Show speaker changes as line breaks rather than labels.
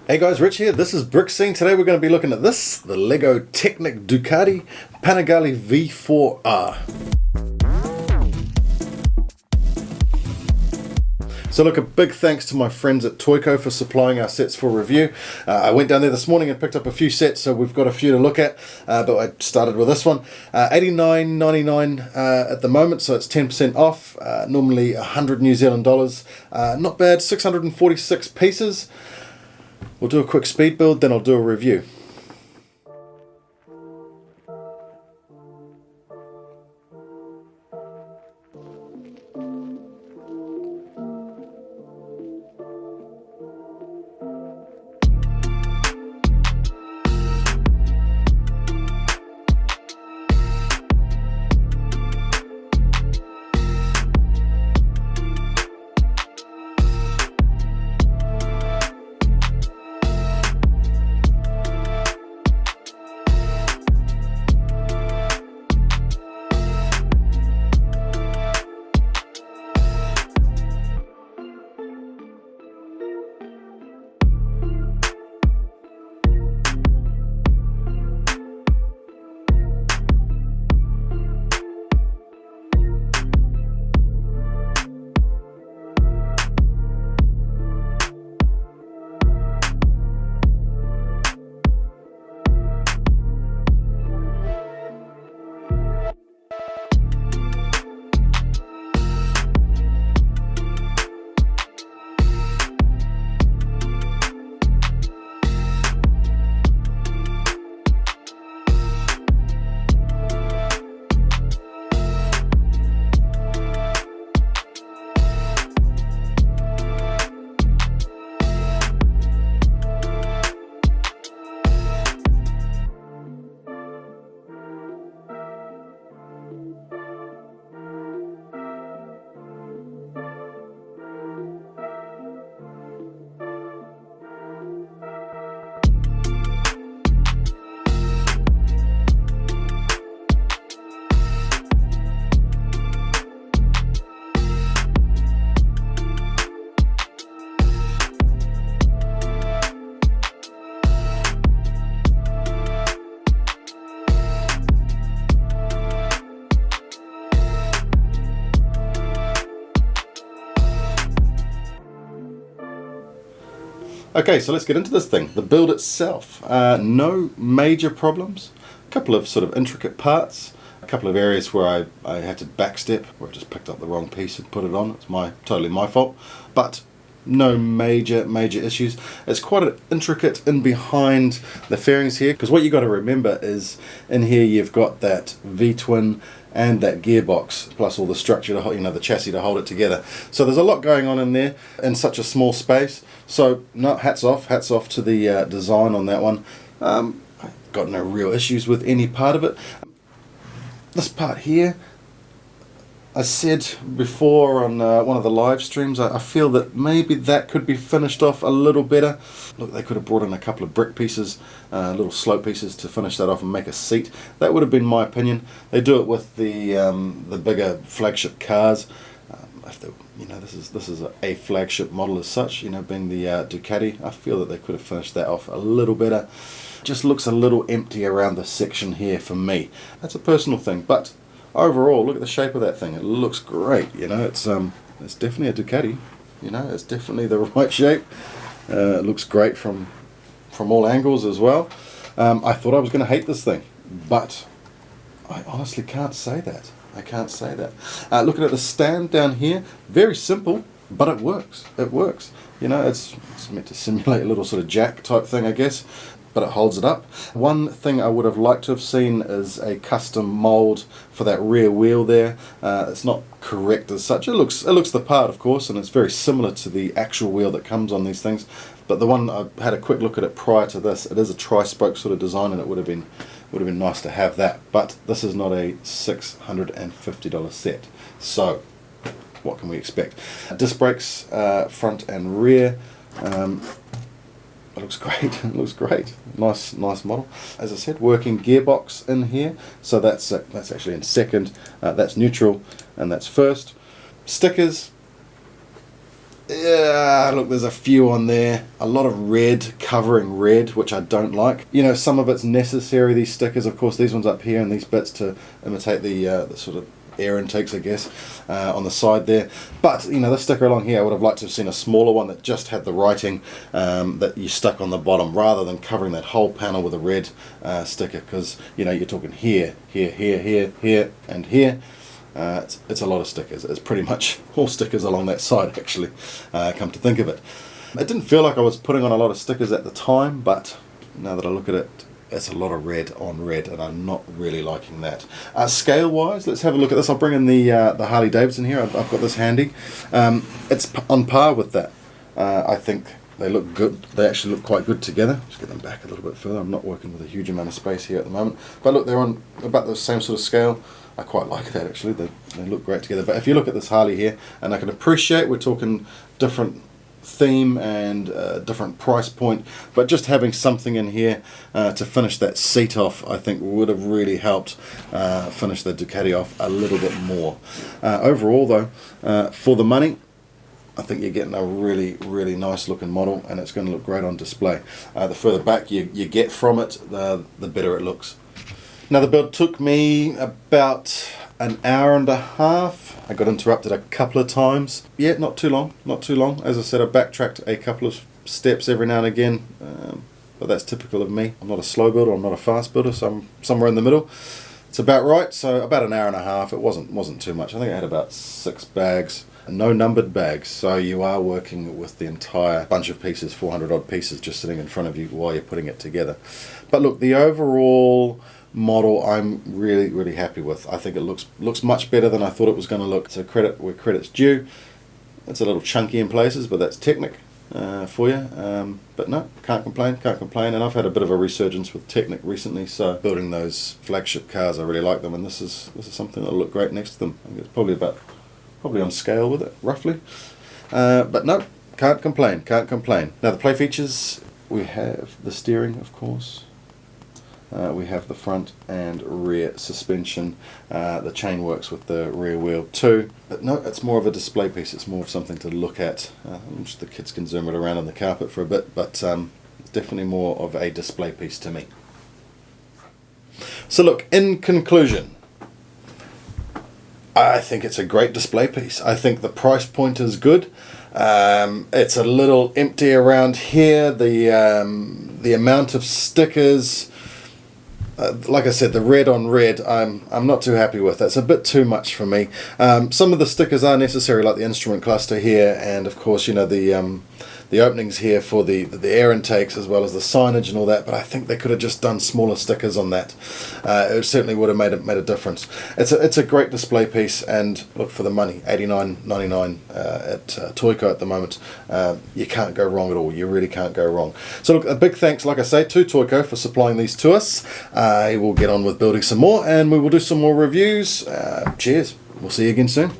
Hey guys, Rich here. This is Brick Scene. Today we're going to be looking at this, the Lego Technic Ducati Panigale V4R. So look, a big thanks to my friends at Toyco for supplying our sets for review. I went down there this morning and picked up a few sets, so we've got a few to look at, but I started with this one. $89.99 at the moment, so it's 10% off, normally 100 New Zealand dollars. Not bad, 646 pieces. We'll do a quick speed build, then I'll do a review. Okay, so let's get into this thing. The build itself, no major problems. A couple of sort of intricate parts, a couple of areas where I had to backstep, where I just picked up the wrong piece and put it on. It's totally my fault, but no major issues. It's quite intricate in behind the fairings here, because what you got to remember is in here you've got that V-twin and that gearbox, plus all the structure to hold, the chassis to hold it together. So there's a lot going on in there in such a small space. So no, hats off to the design on that one. I've got no real issues with any part of it. This part here, I said before on one of the live streams, I feel that maybe that could be finished off a little better. Look, they could have brought in a couple of brick pieces, little slope pieces to finish that off and make a seat. That would have been my opinion. They do it with the bigger flagship cars. This is a flagship model as such, being the Ducati. I feel that they could have finished that off a little better. Just looks a little empty around the section here for me. That's a personal thing, but overall, look at the shape of that thing. It looks great. It's definitely a Ducati. It's definitely the right shape. It looks great from all angles as well. I thought I was going to hate this thing, but I honestly can't say that. I can't say that. Looking at the stand down here, very simple, but it works. It works. It's meant to simulate a little sort of jack type thing, I guess, but it holds it up. One thing I would have liked to have seen is a custom mould for that rear wheel there. It's not correct as such. It looks the part, of course, and it's very similar to the actual wheel that comes on these things. But the one, I had a quick look at it prior to this, it is a tri-spoke sort of design, and it would have been nice to have that. But this is not a $650 set. So what can we expect? Disc brakes, front and rear. It looks great. It looks great. Nice model. As I said, working gearbox in here. So that's actually in second. That's neutral, and that's first. Stickers. Yeah, look, there's a few on there. A lot of red, covering red, which I don't like. You know, some of it's necessary, these stickers, of course, these ones up here and these bits to imitate the sort of air intakes, I guess, on the side there. But, you know, this sticker along here, I would have liked to have seen a smaller one that just had the writing that you stuck on the bottom, rather than covering that whole panel with a red sticker, because, you know, you're talking here, here, here, here, here, and here. It's a lot of stickers. It's pretty much all stickers along that side, actually, come to think of it. It didn't feel like I was putting on a lot of stickers at the time, but now that I look at it, it's a lot of red on red, and I'm not really liking that. Scale-wise, let's have a look at this. I'll bring in the Harley Davidson here. I've got this handy. It's on par with that. I think they look good. They actually look quite good together. Just get them back a little bit further. I'm not working with a huge amount of space here at the moment. But look, they're on about the same sort of scale. I quite like that, actually. They look great together. But if you look at this Harley here, and I can appreciate we're talking different theme and different price point, but just having something in here to finish that seat off, I think would have really helped finish the Ducati off a little bit more. Overall though, for the money, I think you're getting a really, really nice looking model, and it's going to look great on display. The further back you get from it, the better it looks. Now, the build took me about an hour and a half. I got interrupted a couple of times. Yeah, not too long, not too long. As I said, I backtracked a couple of steps every now and again, but that's typical of me. I'm not a slow builder, I'm not a fast builder, so I'm somewhere in the middle. It's about right, so about an hour and a half. It wasn't too much. I think I had about 6 bags, no numbered bags, so you are working with the entire bunch of pieces, 400 odd pieces, just sitting in front of you while you're putting it together. But look, the overall model I'm really, really happy with. I think it looks much better than I thought it was going to look. So credit where credit's due. It's a little chunky in places, but that's Technic for you. But no, can't complain. And I've had a bit of a resurgence with Technic recently, so building those flagship cars, I really like them, and this is something that'll look great next to them. I think it's probably on scale with it, roughly. But no, can't complain. Now the play features, we have the steering, of course. We have the front and rear suspension. The chain works with the rear wheel too. But no, it's more of a display piece. It's more of something to look at. Just the kids can zoom it around on the carpet for a bit, but it's definitely more of a display piece to me. So look, in conclusion, I think it's a great display piece. I think the price point is good. It's a little empty around here. The amount of stickers, like I said, the red on red, I'm not too happy with. That's a bit too much for me. Some of the stickers are necessary, like the instrument cluster here, and of course, you know, the openings here for the air intakes, as well as the signage and all that. But I think they could have just done smaller stickers on that. It certainly would have made a difference. It's a great display piece, and look, for the money, $89.99 at Toyco at the moment. You can't go wrong at all. You really can't go wrong. So look, a big thanks, like I say, to Toyco for supplying these to us. We'll get on with building some more, and we will do some more reviews. Cheers. We'll see you again soon.